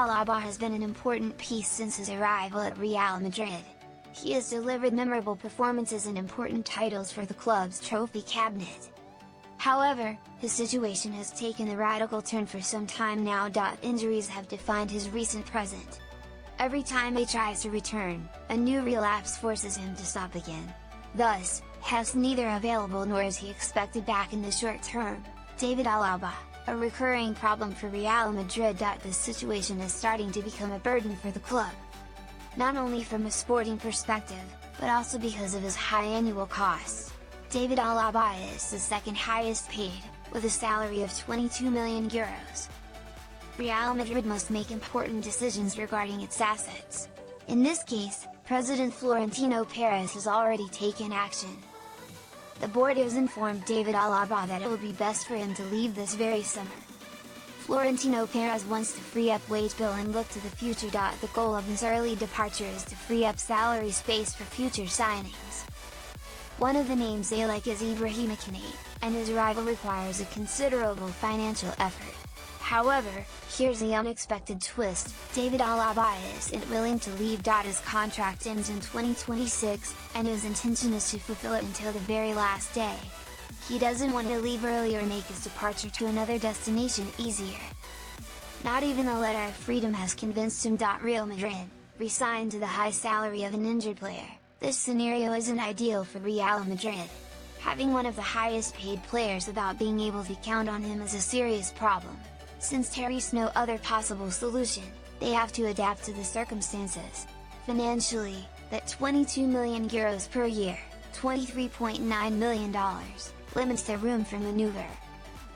Alaba has been an important piece since his arrival at Real Madrid. He has delivered memorable performances and important titles for the club's trophy cabinet. However, his situation has taken a radical turn for some time now. Injuries have defined his recent present. Every time he tries to return, a new relapse forces him to stop again. Thus, he's neither available nor is he expected back in the short term. David Alaba, a recurring problem for Real Madrid. This situation is starting to become a burden for the club. Not only from a sporting perspective, but also because of his high annual costs. David Alaba is the second highest paid, with a salary of 22 million euros. Real Madrid must make important decisions regarding its assets. In this case, President Florentino Pérez has already taken action. The board has informed David Alaba that it will be best for him to leave this very summer. Florentino Pérez wants to free up wage bill and look to the future. The goal of his early departure is to free up salary space for future signings. One of the names they like is Ibrahima Konate, and his arrival requires a considerable financial effort. However, here's the unexpected twist: David Alaba isn't willing to leave. His contract ends in 2026, and his intention is to fulfill it until the very last day. He doesn't want to leave early or make his departure to another destination easier. Not even a letter of freedom has convinced him. Real Madrid, re-signed to the high salary of an injured player. This scenario isn't ideal for Real Madrid. Having one of the highest paid players without being able to count on him is a serious problem. Since there is no other possible solution, they have to adapt to the circumstances. Financially, that 22 million euros per year, $23.9 million, limits their room for maneuver.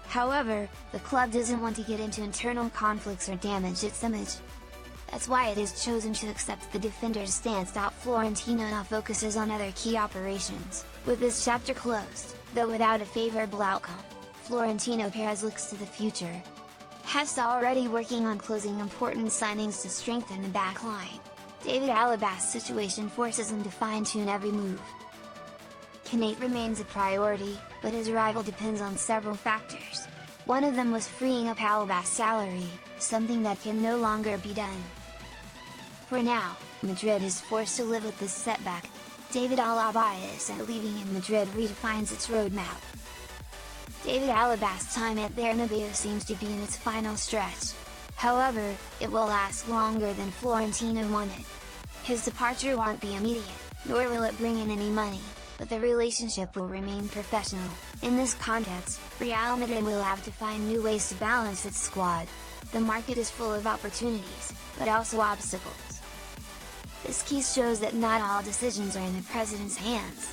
However, the club doesn't want to get into internal conflicts or damage its image. That's why it has chosen to accept the defender's stance. Florentino now focuses on other key operations. With this chapter closed, though without a favorable outcome, Florentino Pérez looks to the future. He's already working on closing important signings to strengthen the back line. David Alaba's situation forces him to fine-tune every move. Konate remains a priority, but his arrival depends on several factors. One of them was freeing up Alaba's salary, something that can no longer be done. For now, Madrid is forced to live with this setback. David Alaba isn't leaving, and Madrid redefines its roadmap. David Alaba's time at Bernabeu seems to be in its final stretch. However, it will last longer than Florentino wanted. His departure won't be immediate, nor will it bring in any money, but the relationship will remain professional. In this context, Real Madrid will have to find new ways to balance its squad. The market is full of opportunities, but also obstacles. This case shows that not all decisions are in the president's hands.